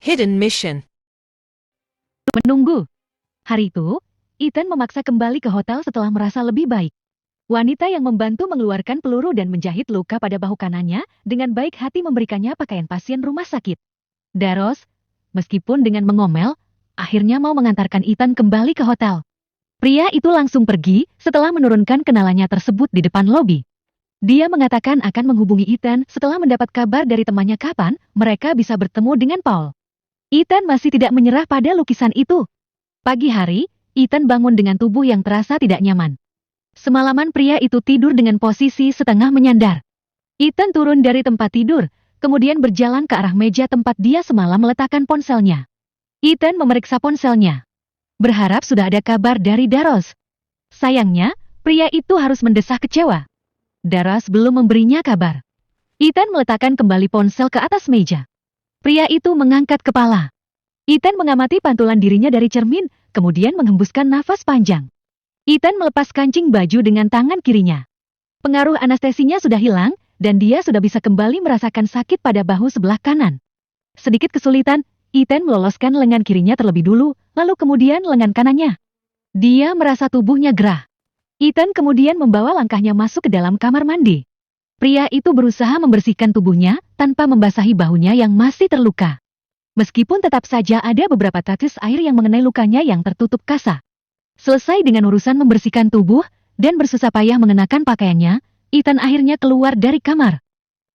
Hidden mission. Menunggu. Hari itu, Ethan memaksa kembali ke hotel setelah merasa lebih baik. Wanita yang membantu mengeluarkan peluru dan menjahit luka pada bahu kanannya dengan baik hati memberikannya pakaian pasien rumah sakit. Daros, meskipun dengan mengomel, akhirnya mau mengantarkan Ethan kembali ke hotel. Pria itu langsung pergi setelah menurunkan kenalannya tersebut di depan lobi. Dia mengatakan akan menghubungi Ethan setelah mendapat kabar dari temannya kapan mereka bisa bertemu dengan Paul. Ethan masih tidak menyerah pada lukisan itu. Pagi hari, Ethan bangun dengan tubuh yang terasa tidak nyaman. Semalaman pria itu tidur dengan posisi setengah menyandar. Ethan turun dari tempat tidur, kemudian berjalan ke arah meja tempat dia semalam meletakkan ponselnya. Ethan memeriksa ponselnya. Berharap sudah ada kabar dari Daros. Sayangnya, pria itu harus mendesah kecewa. Daros belum memberinya kabar. Ethan meletakkan kembali ponsel ke atas meja. Pria itu mengangkat kepala. Ethan mengamati pantulan dirinya dari cermin, kemudian menghembuskan nafas panjang. Ethan melepas kancing baju dengan tangan kirinya. Pengaruh anestesinya sudah hilang, dan dia sudah bisa kembali merasakan sakit pada bahu sebelah kanan. Sedikit kesulitan, Ethan meloloskan lengan kirinya terlebih dulu, lalu kemudian lengan kanannya. Dia merasa tubuhnya gerah. Ethan kemudian membawa langkahnya masuk ke dalam kamar mandi. Pria itu berusaha membersihkan tubuhnya tanpa membasahi bahunya yang masih terluka. Meskipun tetap saja ada beberapa tetes air yang mengenai lukanya yang tertutup kasa. Selesai dengan urusan membersihkan tubuh dan bersusah payah mengenakan pakaiannya, Ethan akhirnya keluar dari kamar.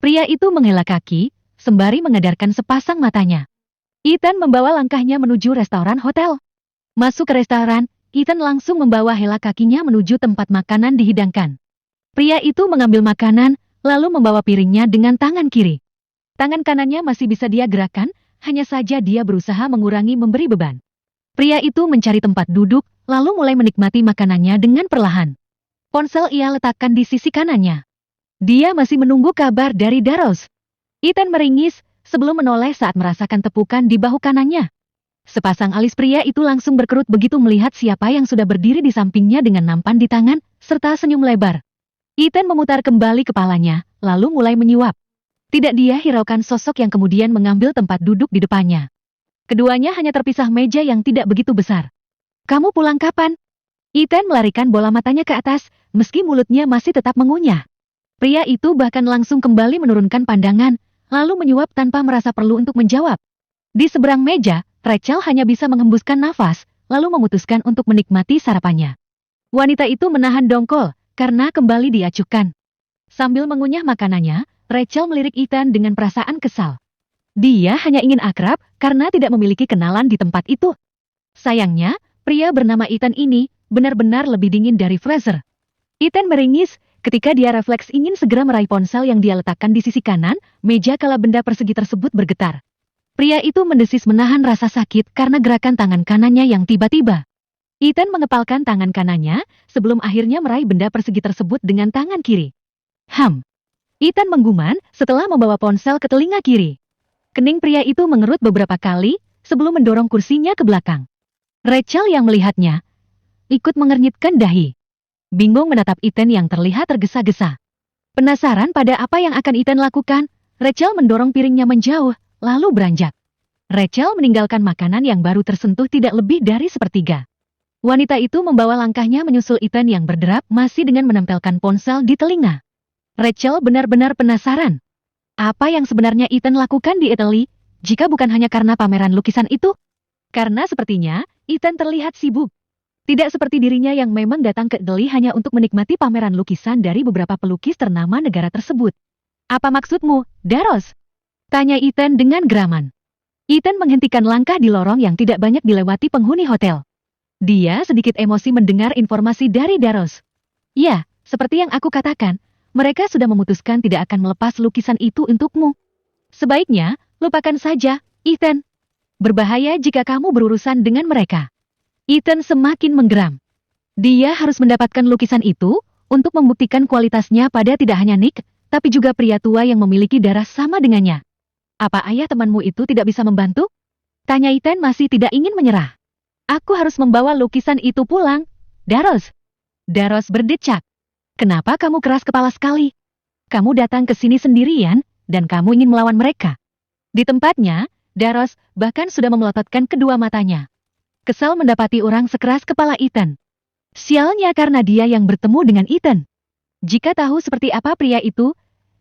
Pria itu menghela kaki, sembari mengedarkan sepasang matanya. Ethan membawa langkahnya menuju restoran hotel. Masuk ke restoran, Ethan langsung membawa hela kakinya menuju tempat makanan dihidangkan. Pria itu mengambil makanan, lalu membawa piringnya dengan tangan kiri. Tangan kanannya masih bisa dia gerakan, hanya saja dia berusaha mengurangi memberi beban. Pria itu mencari tempat duduk, lalu mulai menikmati makanannya dengan perlahan. Ponsel ia letakkan di sisi kanannya. Dia masih menunggu kabar dari Daros. Ethan meringis sebelum menoleh saat merasakan tepukan di bahu kanannya. Sepasang alis pria itu langsung berkerut begitu melihat siapa yang sudah berdiri di sampingnya dengan nampan di tangan, serta senyum lebar. Ethan memutar kembali kepalanya, lalu mulai menyuap. Tidak dia hiraukan sosok yang kemudian mengambil tempat duduk di depannya. Keduanya hanya terpisah meja yang tidak begitu besar. Kamu pulang kapan? Ethan melarikan bola matanya ke atas, meski mulutnya masih tetap mengunyah. Pria itu bahkan langsung kembali menurunkan pandangan, lalu menyuap tanpa merasa perlu untuk menjawab. Di seberang meja, Rachel hanya bisa menghembuskan nafas, lalu memutuskan untuk menikmati sarapannya. Wanita itu menahan dongkol, karena kembali diacuhkan. Sambil mengunyah makanannya, Rachel melirik Ethan dengan perasaan kesal. Dia hanya ingin akrab karena tidak memiliki kenalan di tempat itu. Sayangnya, pria bernama Ethan ini benar-benar lebih dingin dari Fraser. Ethan meringis ketika dia refleks ingin segera meraih ponsel yang dia letakkan di sisi kanan, meja kala benda persegi tersebut bergetar. Pria itu mendesis menahan rasa sakit karena gerakan tangan kanannya yang tiba-tiba. Ethan mengepalkan tangan kanannya sebelum akhirnya meraih benda persegi tersebut dengan tangan kiri. Ethan menggumam setelah membawa ponsel ke telinga kiri. Kening pria itu mengerut beberapa kali sebelum mendorong kursinya ke belakang. Rachel yang melihatnya ikut mengernyitkan dahi. Bingung menatap Ethan yang terlihat tergesa-gesa. Penasaran pada apa yang akan Ethan lakukan, Rachel mendorong piringnya menjauh, lalu beranjak. Rachel meninggalkan makanan yang baru tersentuh tidak lebih dari sepertiga. Wanita itu membawa langkahnya menyusul Ethan yang berderap masih dengan menempelkan ponsel di telinga. Rachel benar-benar penasaran. Apa yang sebenarnya Ethan lakukan di Italy, jika bukan hanya karena pameran lukisan itu? Karena sepertinya, Ethan terlihat sibuk. Tidak seperti dirinya yang memang datang ke Italy hanya untuk menikmati pameran lukisan dari beberapa pelukis ternama negara tersebut. Apa maksudmu, Daros? Tanya Ethan dengan geraman. Ethan menghentikan langkah di lorong yang tidak banyak dilewati penghuni hotel. Dia sedikit emosi mendengar informasi dari Daros. Ya, seperti yang aku katakan, mereka sudah memutuskan tidak akan melepas lukisan itu untukmu. Sebaiknya, lupakan saja, Ethan. Berbahaya jika kamu berurusan dengan mereka. Ethan semakin menggeram. Dia harus mendapatkan lukisan itu untuk membuktikan kualitasnya pada tidak hanya Nick, tapi juga pria tua yang memiliki darah sama dengannya. Apa ayah temanmu itu tidak bisa membantu? Tanya Ethan masih tidak ingin menyerah. Aku harus membawa lukisan itu pulang, Daros. Daros berdecak. Kenapa kamu keras kepala sekali? Kamu datang ke sini sendirian, dan kamu ingin melawan mereka. Di tempatnya, Daros bahkan sudah memelototkan kedua matanya. Kesal mendapati orang sekeras kepala Ethan. Sialnya karena dia yang bertemu dengan Ethan. Jika tahu seperti apa pria itu,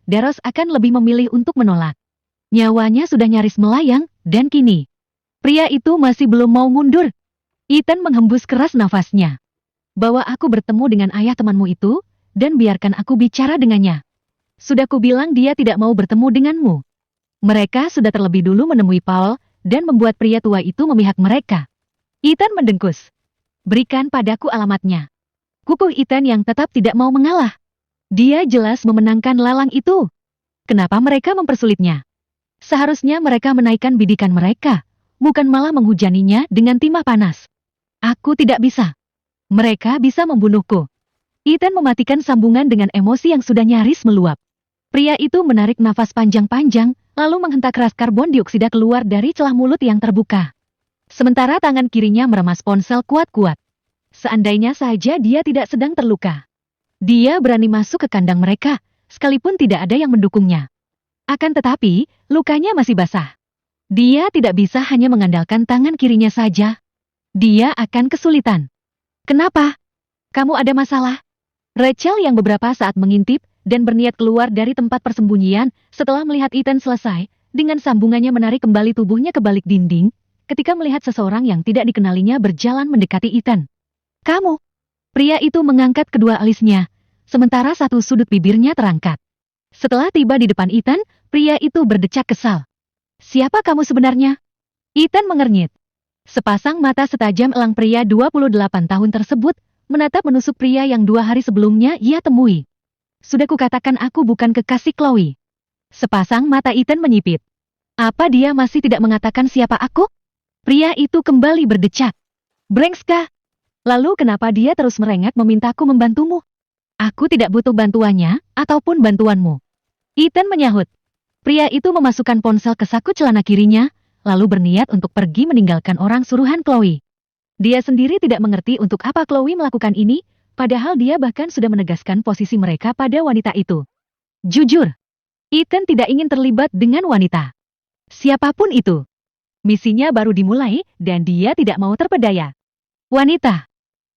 Daros akan lebih memilih untuk menolak. Nyawanya sudah nyaris melayang, dan kini pria itu masih belum mau mundur. Ethan menghembus keras nafasnya. Bawa aku bertemu dengan ayah temanmu itu, dan biarkan aku bicara dengannya. Sudah kubilang dia tidak mau bertemu denganmu. Mereka sudah terlebih dulu menemui Paul, dan membuat pria tua itu memihak mereka. Ethan mendengkus. Berikan padaku alamatnya. Kukuh Ethan yang tetap tidak mau mengalah. Dia jelas memenangkan lalang itu. Kenapa mereka mempersulitnya? Seharusnya mereka menaikkan bidikan mereka, bukan malah menghujaninya dengan timah panas. Aku tidak bisa. Mereka bisa membunuhku. Ethan mematikan sambungan dengan emosi yang sudah nyaris meluap. Pria itu menarik nafas panjang-panjang, lalu menghentak keras karbon dioksida keluar dari celah mulut yang terbuka. Sementara tangan kirinya meremas ponsel kuat-kuat. Seandainya saja dia tidak sedang terluka. Dia berani masuk ke kandang mereka, sekalipun tidak ada yang mendukungnya. Akan tetapi, lukanya masih basah. Dia tidak bisa hanya mengandalkan tangan kirinya saja. Dia akan kesulitan. Kenapa? Kamu ada masalah? Rachel yang beberapa saat mengintip dan berniat keluar dari tempat persembunyian setelah melihat Ethan selesai, dengan sambungannya menarik kembali tubuhnya ke balik dinding, ketika melihat seseorang yang tidak dikenalinya berjalan mendekati Ethan. Kamu? Pria itu mengangkat kedua alisnya, sementara satu sudut bibirnya terangkat. Setelah tiba di depan Ethan, pria itu berdecak kesal. Siapa kamu sebenarnya? Ethan mengernyit. Sepasang mata setajam elang pria 28 tahun tersebut, menatap menusuk pria yang 2 hari sebelumnya ia temui. Sudah kukatakan aku bukan kekasih Chloe. Sepasang mata Ethan menyipit. Apa dia masih tidak mengatakan siapa aku? Pria itu kembali berdecak. Brengska. Lalu kenapa dia terus merengek memintaku membantumu? Aku tidak butuh bantuannya, ataupun bantuanmu. Ethan menyahut. Pria itu memasukkan ponsel ke saku celana kirinya, lalu berniat untuk pergi meninggalkan orang suruhan Chloe. Dia sendiri tidak mengerti untuk apa Chloe melakukan ini, padahal dia bahkan sudah menegaskan posisi mereka pada wanita itu. Jujur, Ethan tidak ingin terlibat dengan wanita. Siapapun itu. Misinya baru dimulai, dan dia tidak mau terpedaya. Wanita.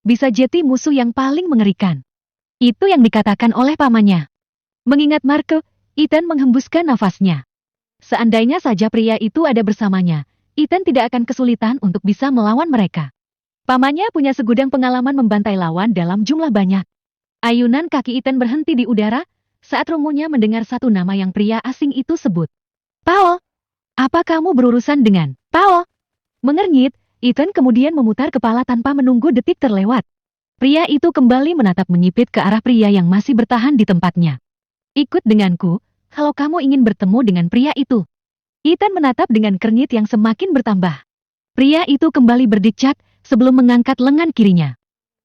Bisa jadi musuh yang paling mengerikan. Itu yang dikatakan oleh pamannya. Mengingat Marco, Ethan menghembuskan nafasnya. Seandainya saja pria itu ada bersamanya, Ethan tidak akan kesulitan untuk bisa melawan mereka. Pamannya punya segudang pengalaman membantai lawan dalam jumlah banyak. Ayunan kaki Ethan berhenti di udara, saat rungunya mendengar satu nama yang pria asing itu sebut. Paul! Apa kamu berurusan dengan Paul? Mengernyit, Ethan kemudian memutar kepala tanpa menunggu detik terlewat. Pria itu kembali menatap menyipit ke arah pria yang masih bertahan di tempatnya. Ikut denganku, kalau kamu ingin bertemu dengan pria itu. Ethan menatap dengan kernyit yang semakin bertambah. Pria itu kembali berdecak sebelum mengangkat lengan kirinya.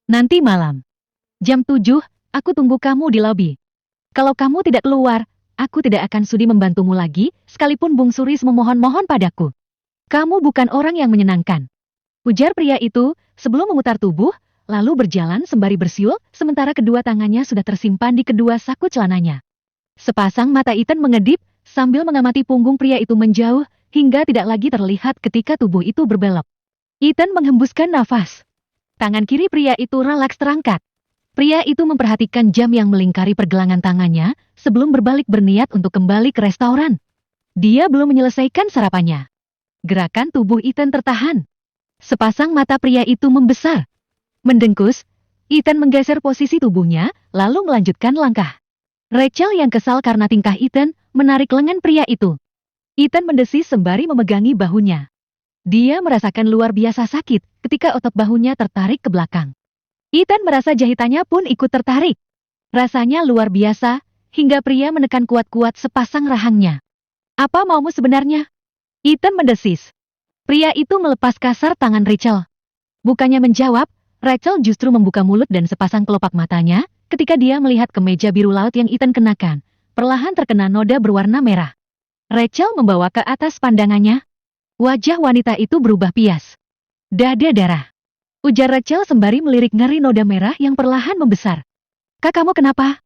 Nanti malam. Jam 7, aku tunggu kamu di lobi. Kalau kamu tidak keluar, aku tidak akan sudi membantumu lagi, sekalipun Bung Suris memohon-mohon padaku. Kamu bukan orang yang menyenangkan. Ujar pria itu, sebelum memutar tubuh, lalu berjalan sembari bersiul, sementara kedua tangannya sudah tersimpan di kedua saku celananya. Sepasang mata Ethan mengedip, sambil mengamati punggung pria itu menjauh, hingga tidak lagi terlihat ketika tubuh itu berbelok. Ethan menghembuskan nafas. Tangan kiri pria itu relaks terangkat. Pria itu memperhatikan jam yang melingkari pergelangan tangannya, sebelum berbalik berniat untuk kembali ke restoran. Dia belum menyelesaikan sarapannya. Gerakan tubuh Ethan tertahan. Sepasang mata pria itu membesar. Mendengkus, Ethan menggeser posisi tubuhnya, lalu melanjutkan langkah. Rachel yang kesal karena tingkah Ethan, menarik lengan pria itu. Ethan mendesis sembari memegangi bahunya. Dia merasakan luar biasa sakit ketika otot bahunya tertarik ke belakang. Ethan merasa jahitannya pun ikut tertarik. Rasanya luar biasa, hingga pria menekan kuat-kuat sepasang rahangnya. Apa maumu sebenarnya? Ethan mendesis. Pria itu melepas kasar tangan Rachel. Bukannya menjawab, Rachel justru membuka mulut dan sepasang kelopak matanya, ketika dia melihat kemeja biru laut yang Ethan kenakan, perlahan terkena noda berwarna merah. Rachel membawa ke atas pandangannya. Wajah wanita itu berubah pias. Dada darah. Ujar Rachel sembari melirik ngeri noda merah yang perlahan membesar. Kak, kamu kenapa?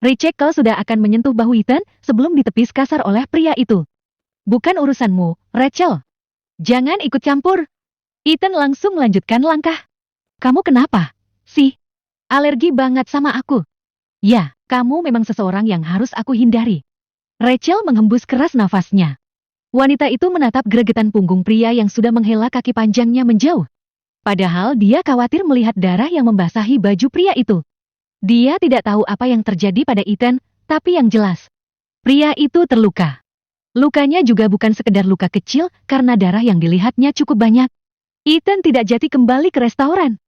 Rachel sudah akan menyentuh bahu Ethan sebelum ditepis kasar oleh pria itu. Bukan urusanmu, Rachel. Jangan ikut campur. Ethan langsung melanjutkan langkah. Kamu kenapa sih? Alergi banget sama aku. Ya, kamu memang seseorang yang harus aku hindari. Rachel menghembus keras nafasnya. Wanita itu menatap gregetan punggung pria yang sudah menghela kaki panjangnya menjauh. Padahal dia khawatir melihat darah yang membasahi baju pria itu. Dia tidak tahu apa yang terjadi pada Ethan, tapi yang jelas, pria itu terluka. Lukanya juga bukan sekedar luka kecil karena darah yang dilihatnya cukup banyak. Ethan tidak jadi kembali ke restoran.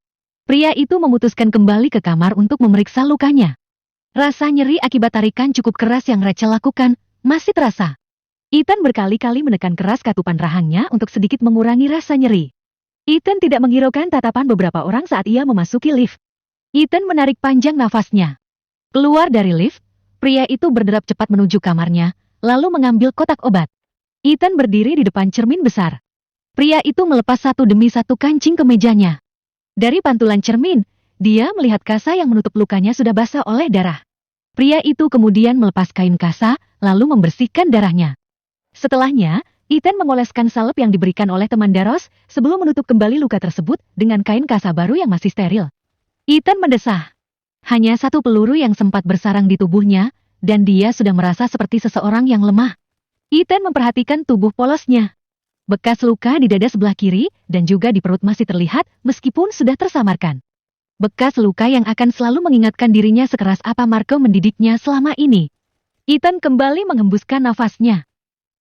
Pria itu memutuskan kembali ke kamar untuk memeriksa lukanya. Rasa nyeri akibat tarikan cukup keras yang Rachel lakukan masih terasa. Ethan berkali-kali menekan keras katupan rahangnya untuk sedikit mengurangi rasa nyeri. Ethan tidak menghiraukan tatapan beberapa orang saat ia memasuki lift. Ethan menarik panjang nafasnya. Keluar dari lift, pria itu berderap cepat menuju kamarnya, lalu mengambil kotak obat. Ethan berdiri di depan cermin besar. Pria itu melepas satu demi satu kancing kemejanya. Dari pantulan cermin, dia melihat kasa yang menutup lukanya sudah basah oleh darah. Pria itu kemudian melepas kain kasa, lalu membersihkan darahnya. Setelahnya, Ethan mengoleskan salep yang diberikan oleh teman Daros sebelum menutup kembali luka tersebut dengan kain kasa baru yang masih steril. Ethan mendesah. Hanya satu peluru yang sempat bersarang di tubuhnya, dan dia sudah merasa seperti seseorang yang lemah. Ethan memperhatikan tubuh polosnya. Bekas luka di dada sebelah kiri dan juga di perut masih terlihat meskipun sudah tersamarkan. Bekas luka yang akan selalu mengingatkan dirinya sekeras apa Marco mendidiknya selama ini. Ethan kembali menghembuskan nafasnya.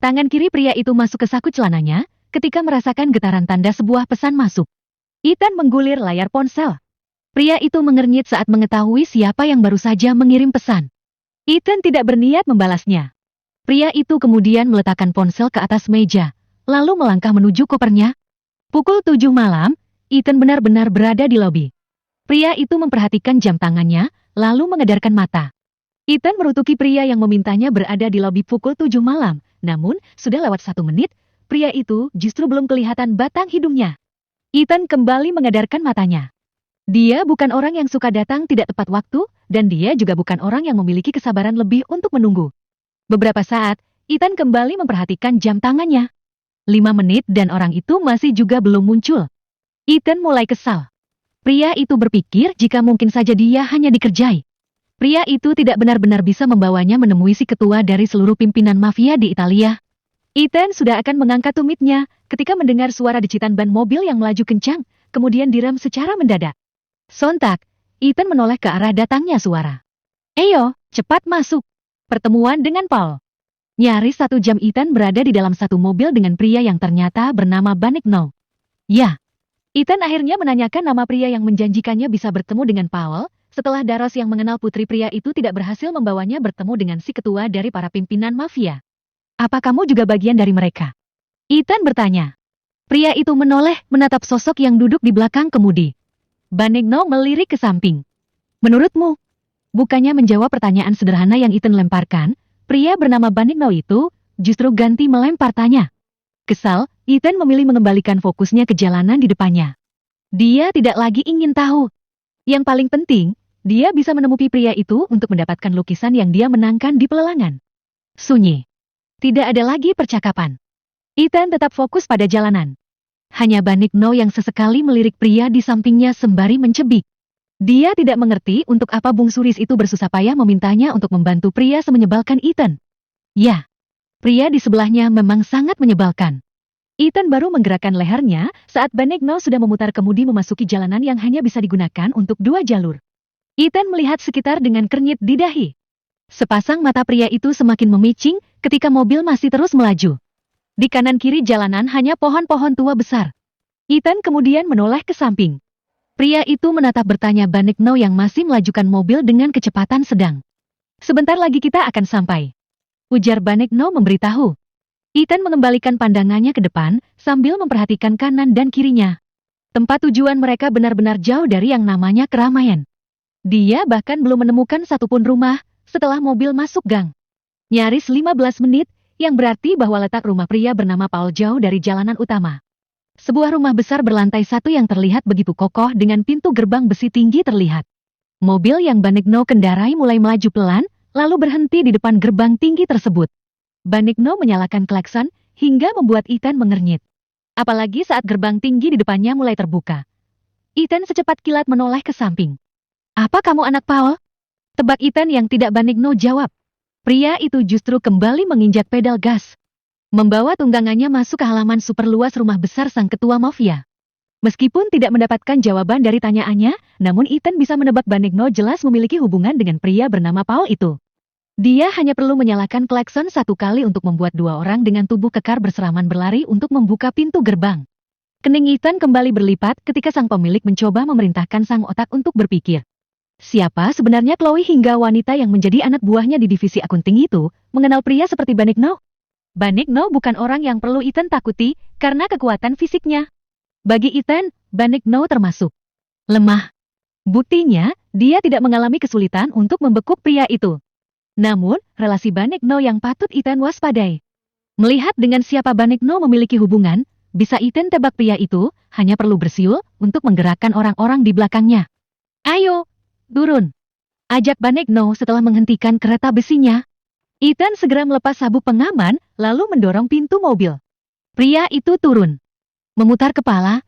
Tangan kiri pria itu masuk ke saku celananya ketika merasakan getaran tanda sebuah pesan masuk. Ethan menggulir layar ponsel. Pria itu mengernyit saat mengetahui siapa yang baru saja mengirim pesan. Ethan tidak berniat membalasnya. Pria itu kemudian meletakkan ponsel ke atas meja, lalu melangkah menuju kopernya. Pukul 7 malam, Ethan benar-benar berada di lobi. Pria itu memperhatikan jam tangannya, lalu mengedarkan mata. Ethan merutuki pria yang memintanya berada di lobi pukul 7 malam. Namun, sudah lewat 1 menit, pria itu justru belum kelihatan batang hidungnya. Ethan kembali mengedarkan matanya. Dia bukan orang yang suka datang tidak tepat waktu, dan dia juga bukan orang yang memiliki kesabaran lebih untuk menunggu. Beberapa saat, Ethan kembali memperhatikan jam tangannya. 5 menit dan orang itu masih juga belum muncul. Ethan mulai kesal. Pria itu berpikir jika mungkin saja dia hanya dikerjai. Pria itu tidak benar-benar bisa membawanya menemui si ketua dari seluruh pimpinan mafia di Italia. Ethan sudah akan mengangkat tumitnya ketika mendengar suara decitan ban mobil yang melaju kencang, kemudian direm secara mendadak. Sontak, Ethan menoleh ke arah datangnya suara. "Ayo, cepat masuk." Pertemuan dengan Paul. Nyaris 1 jam Ethan berada di dalam satu mobil dengan pria yang ternyata bernama Banigno. Ya, Ethan akhirnya menanyakan nama pria yang menjanjikannya bisa bertemu dengan Paul, setelah Daros yang mengenal putri pria itu tidak berhasil membawanya bertemu dengan si ketua dari para pimpinan mafia. "Apa kamu juga bagian dari mereka?" Ethan bertanya. Pria itu menoleh menatap sosok yang duduk di belakang kemudi. Banigno melirik ke samping. "Menurutmu?" Bukannya menjawab pertanyaan sederhana yang Ethan lemparkan, pria bernama Banigno itu justru ganti melempar tanya. Kesal, Ethan memilih mengembalikan fokusnya ke jalanan di depannya. Dia tidak lagi ingin tahu. Yang paling penting, dia bisa menemui pria itu untuk mendapatkan lukisan yang dia menangkan di pelelangan. Sunyi. Tidak ada lagi percakapan. Ethan tetap fokus pada jalanan. Hanya Banigno yang sesekali melirik pria di sampingnya sembari mencebik. Dia tidak mengerti untuk apa bungsuris itu bersusah payah memintanya untuk membantu pria semenyebalkan Ethan. Ya, pria di sebelahnya memang sangat menyebalkan. Ethan baru menggerakkan lehernya saat Banigno sudah memutar kemudi memasuki jalanan yang hanya bisa digunakan untuk 2 jalur. Ethan melihat sekitar dengan kernyit di dahi. Sepasang mata pria itu semakin memicing ketika mobil masih terus melaju. Di kanan kiri jalanan hanya pohon-pohon tua besar. Ethan kemudian menoleh ke samping. Pria itu menatap bertanya Banigno yang masih melajukan mobil dengan kecepatan sedang. "Sebentar lagi kita akan sampai," ujar Banigno memberitahu. Ethan mengembalikan pandangannya ke depan sambil memperhatikan kanan dan kirinya. Tempat tujuan mereka benar-benar jauh dari yang namanya keramaian. Dia bahkan belum menemukan satupun rumah setelah mobil masuk gang. Nyaris 15 menit, yang berarti bahwa letak rumah pria bernama Paul jauh dari jalanan utama. Sebuah rumah besar berlantai 1 yang terlihat begitu kokoh dengan pintu gerbang besi tinggi terlihat. Mobil yang Banigno kendarai mulai melaju pelan, lalu berhenti di depan gerbang tinggi tersebut. Banigno menyalakan klakson hingga membuat Ethan mengernyit. Apalagi saat gerbang tinggi di depannya mulai terbuka. Ethan secepat kilat menoleh ke samping. Apa kamu anak Paul? Tebak Ethan yang tidak Benigno jawab. Pria itu justru kembali menginjak pedal gas. Membawa tunggangannya masuk ke halaman super luas rumah besar sang ketua mafia. Meskipun tidak mendapatkan jawaban dari tanyaannya, namun Ethan bisa menebak Benigno jelas memiliki hubungan dengan pria bernama Paul itu. Dia hanya perlu menyalakan klakson satu kali untuk membuat dua orang dengan tubuh kekar berseraman berlari untuk membuka pintu gerbang. Kening Ethan kembali berlipat ketika sang pemilik mencoba memerintahkan sang otak untuk berpikir. Siapa sebenarnya Chloe hingga wanita yang menjadi anak buahnya di divisi akunting itu mengenal pria seperti Benigno? Benigno bukan orang yang perlu Ethan takuti karena kekuatan fisiknya. Bagi Ethan, Benigno termasuk lemah. Buktinya, dia tidak mengalami kesulitan untuk membekuk pria itu. Namun, relasi Benigno yang patut Ethan waspadai. Melihat dengan siapa Benigno memiliki hubungan, bisa Ethan tebak pria itu hanya perlu bersiul untuk menggerakkan orang-orang di belakangnya. Ayo, turun. Ajak Benigno setelah menghentikan kereta besinya. Ethan segera melepas sabuk pengaman, lalu mendorong pintu mobil. Pria itu turun. Memutar kepala,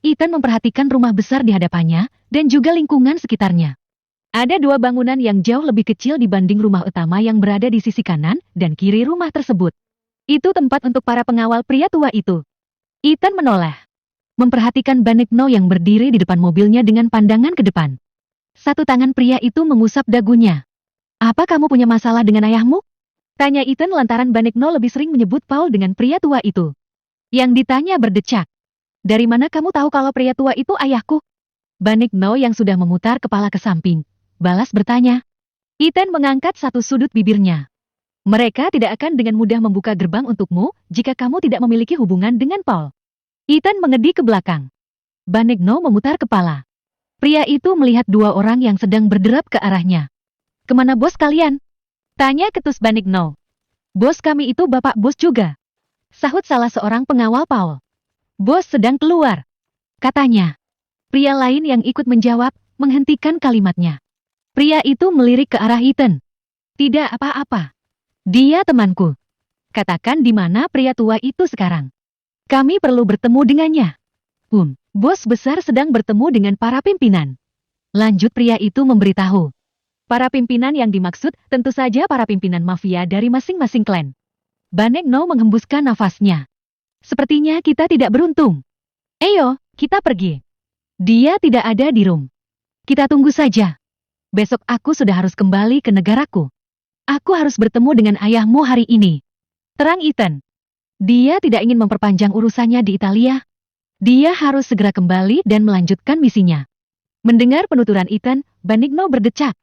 Ethan memperhatikan rumah besar di hadapannya dan juga lingkungan sekitarnya. Ada dua bangunan yang jauh lebih kecil dibanding rumah utama yang berada di sisi kanan dan kiri rumah tersebut. Itu tempat untuk para pengawal pria tua itu. Ethan menoleh. Memperhatikan Benigno yang berdiri di depan mobilnya dengan pandangan ke depan. Satu tangan pria itu mengusap dagunya. Apa kamu punya masalah dengan ayahmu? Tanya Ethan lantaran Benigno lebih sering menyebut Paul dengan pria tua itu. Yang ditanya berdecak. Dari mana kamu tahu kalau pria tua itu ayahku? Benigno yang sudah memutar kepala ke samping balas bertanya. Ethan mengangkat satu sudut bibirnya. Mereka tidak akan dengan mudah membuka gerbang untukmu jika kamu tidak memiliki hubungan dengan Paul. Ethan mengedi ke belakang. Benigno memutar kepala. Pria itu melihat dua orang yang sedang berderap ke arahnya. Kemana bos kalian? Tanya ketus Benigno. Bos kami itu bapak bos juga. Sahut salah seorang pengawal Paul. Bos sedang keluar. Katanya. Pria lain yang ikut menjawab, menghentikan kalimatnya. Pria itu melirik ke arah Ethan. Tidak apa-apa. Dia temanku. Katakan di mana pria tua itu sekarang. Kami perlu bertemu dengannya. Bos besar sedang bertemu dengan para pimpinan. Lanjut pria itu memberitahu. Para pimpinan yang dimaksud tentu saja para pimpinan mafia dari masing-masing klan. Benigno menghembuskan nafasnya. Sepertinya kita tidak beruntung. Ayo, kita pergi. Dia tidak ada di room. Kita tunggu saja. Besok aku sudah harus kembali ke negaraku. Aku harus bertemu dengan ayahmu hari ini. Terang Ethan. Dia tidak ingin memperpanjang urusannya di Italia. Dia harus segera kembali dan melanjutkan misinya. Mendengar penuturan Ethan, Benigno berdecak.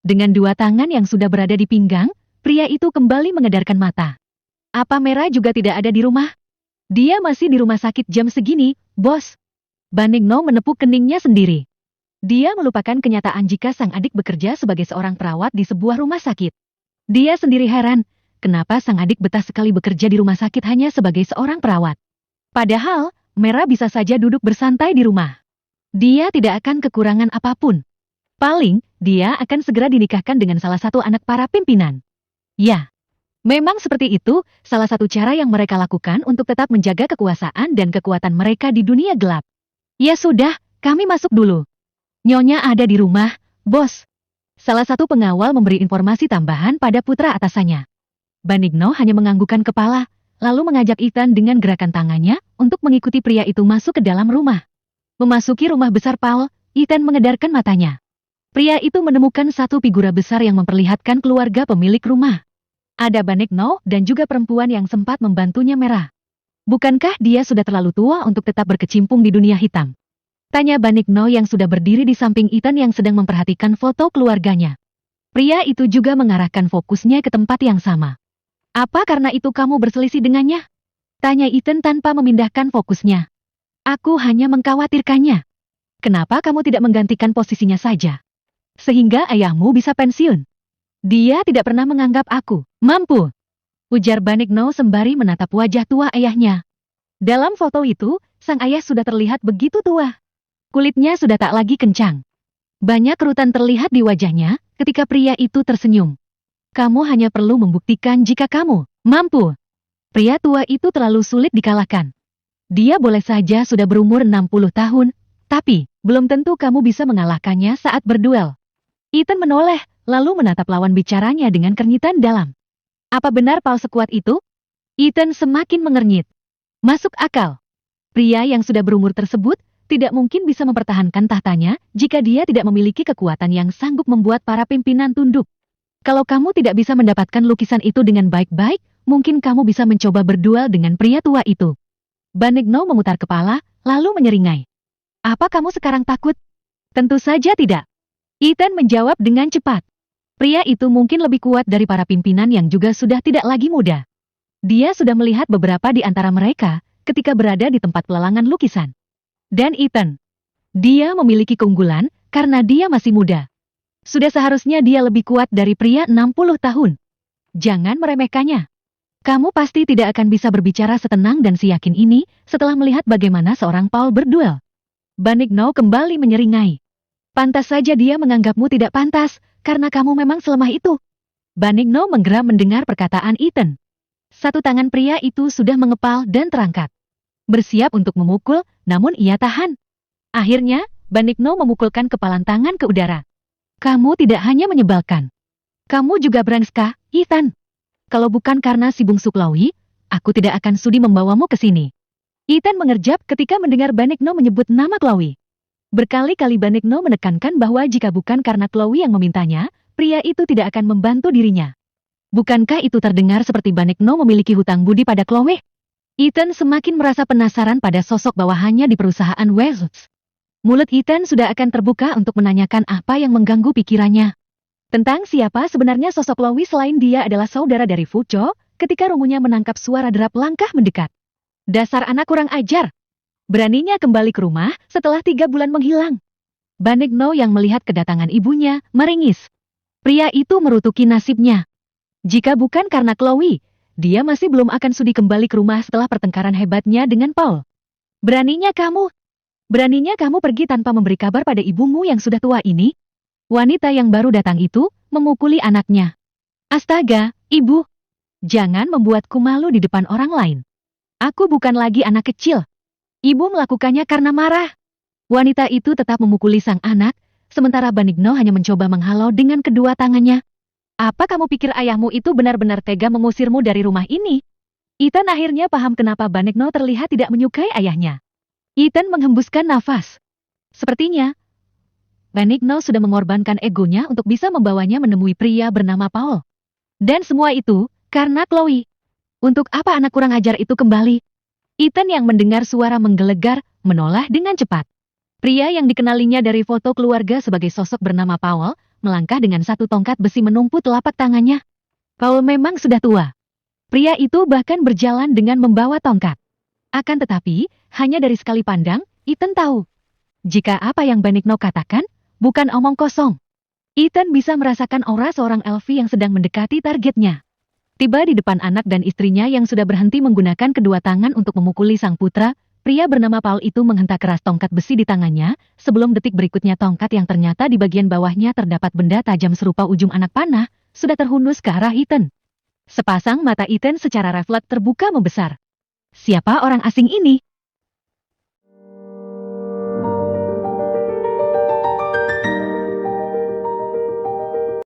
Dengan dua tangan yang sudah berada di pinggang, pria itu kembali mengedarkan mata. Apa Merah juga tidak ada di rumah? Dia masih di rumah sakit jam segini, bos. Benigno menepuk keningnya sendiri. Dia melupakan kenyataan jika sang adik bekerja sebagai seorang perawat di sebuah rumah sakit. Dia sendiri heran, kenapa sang adik betah sekali bekerja di rumah sakit hanya sebagai seorang perawat. Padahal, Merah bisa saja duduk bersantai di rumah. Dia tidak akan kekurangan apapun. Paling, dia akan segera dinikahkan dengan salah satu anak para pimpinan. Ya, memang seperti itu, salah satu cara yang mereka lakukan untuk tetap menjaga kekuasaan dan kekuatan mereka di dunia gelap. Ya sudah, kami masuk dulu. Nyonya ada di rumah, bos. Salah satu pengawal memberi informasi tambahan pada putra atasannya. Benigno hanya menganggukkan kepala, lalu mengajak Ethan dengan gerakan tangannya untuk mengikuti pria itu masuk ke dalam rumah. Memasuki rumah besar Paul, Ethan mengedarkan matanya. Pria itu menemukan satu figura besar yang memperlihatkan keluarga pemilik rumah. Ada Benigno dan juga perempuan yang sempat membantunya Merah. Bukankah dia sudah terlalu tua untuk tetap berkecimpung di dunia hitam? Tanya Benigno yang sudah berdiri di samping Ethan yang sedang memperhatikan foto keluarganya. Pria itu juga mengarahkan fokusnya ke tempat yang sama. Apa karena itu kamu berselisih dengannya? Tanya Ethan tanpa memindahkan fokusnya. Aku hanya mengkhawatirkannya. Kenapa kamu tidak menggantikan posisinya saja? Sehingga ayahmu bisa pensiun. Dia tidak pernah menganggap aku mampu. Ujar Benigno sembari menatap wajah tua ayahnya. Dalam foto itu, sang ayah sudah terlihat begitu tua. Kulitnya sudah tak lagi kencang. Banyak kerutan terlihat di wajahnya ketika pria itu tersenyum. Kamu hanya perlu membuktikan jika kamu mampu. Pria tua itu terlalu sulit dikalahkan. Dia boleh saja sudah berumur 60 tahun, tapi belum tentu kamu bisa mengalahkannya saat berduel. Ethan menoleh, lalu menatap lawan bicaranya dengan kenyitan dalam. Apa benar Paul sekuat itu? Ethan semakin mengernyit. Masuk akal. Pria yang sudah berumur tersebut tidak mungkin bisa mempertahankan tahtanya jika dia tidak memiliki kekuatan yang sanggup membuat para pimpinan tunduk. Kalau kamu tidak bisa mendapatkan lukisan itu dengan baik-baik, mungkin kamu bisa mencoba berduel dengan pria tua itu. Benigno memutar kepala, lalu menyeringai. Apa kamu sekarang takut? Tentu saja tidak. Ethan menjawab dengan cepat. Pria itu mungkin lebih kuat dari para pimpinan yang juga sudah tidak lagi muda. Dia sudah melihat beberapa di antara mereka ketika berada di tempat pelelangan lukisan. Dan Ethan, dia memiliki keunggulan karena dia masih muda. Sudah seharusnya dia lebih kuat dari pria 60 tahun. Jangan meremehkannya. Kamu pasti tidak akan bisa berbicara setenang dan seyakin ini setelah melihat bagaimana seorang Paul berduel. Benigno kembali menyeringai. Pantas saja dia menganggapmu tidak pantas, karena kamu memang selemah itu. Benigno menggeram mendengar perkataan Ethan. Satu tangan pria itu sudah mengepal dan terangkat. Bersiap untuk memukul, namun ia tahan. Akhirnya, Benigno memukulkan kepalan tangan ke udara. Kamu tidak hanya menyebalkan. Kamu juga brengsek, Ethan. Kalau bukan karena si bungsu Chloe, aku tidak akan sudi membawamu ke sini. Ethan mengerjap ketika mendengar Benigno menyebut nama Chloe. Berkali-kali Benigno menekankan bahwa jika bukan karena Chloe yang memintanya, pria itu tidak akan membantu dirinya. Bukankah itu terdengar seperti Benigno memiliki hutang budi pada Chloe? Ethan semakin merasa penasaran pada sosok bawahannya di perusahaan Wesoods. Mulut Ethan sudah akan terbuka untuk menanyakan apa yang mengganggu pikirannya. Tentang siapa sebenarnya sosok Chloe selain dia adalah saudara dari Fucho, ketika rungunya menangkap suara derap langkah mendekat. Dasar anak kurang ajar. Beraninya kembali ke rumah setelah 3 bulan menghilang. Benigno yang melihat kedatangan ibunya, meringis. Pria itu merutuki nasibnya. Jika bukan karena Chloe, dia masih belum akan sudi kembali ke rumah setelah pertengkaran hebatnya dengan Paul. Beraninya kamu pergi tanpa memberi kabar pada ibumu yang sudah tua ini? Wanita yang baru datang itu memukuli anaknya. Astaga, ibu. Jangan membuatku malu di depan orang lain. Aku bukan lagi anak kecil. Ibu melakukannya karena marah. Wanita itu tetap memukuli sang anak, sementara Benigno hanya mencoba menghalau dengan kedua tangannya. Apa kamu pikir ayahmu itu benar-benar tega mengusirmu dari rumah ini? Ethan akhirnya paham kenapa Benigno terlihat tidak menyukai ayahnya. Ethan menghembuskan nafas. Sepertinya, Benigno sudah mengorbankan egonya untuk bisa membawanya menemui pria bernama Paul. Dan semua itu karena Chloe. Untuk apa anak kurang ajar itu kembali? Ethan yang mendengar suara menggelegar, menoleh dengan cepat. Pria yang dikenalinya dari foto keluarga sebagai sosok bernama Paul, melangkah dengan satu tongkat besi menumpu telapak tangannya. Paul memang sudah tua. Pria itu bahkan berjalan dengan membawa tongkat. Akan tetapi, hanya dari sekali pandang, Ethan tahu. Jika apa yang Benigno katakan, bukan omong kosong. Ethan bisa merasakan aura seorang elfi yang sedang mendekati targetnya. Tiba di depan anak dan istrinya yang sudah berhenti menggunakan kedua tangan untuk memukuli sang putra, pria bernama Paul itu menghentak keras tongkat besi di tangannya, sebelum detik berikutnya tongkat yang ternyata di bagian bawahnya terdapat benda tajam serupa ujung anak panah, sudah terhunus ke arah Ethan. Sepasang mata Ethan secara refleks terbuka membesar. Siapa orang asing ini?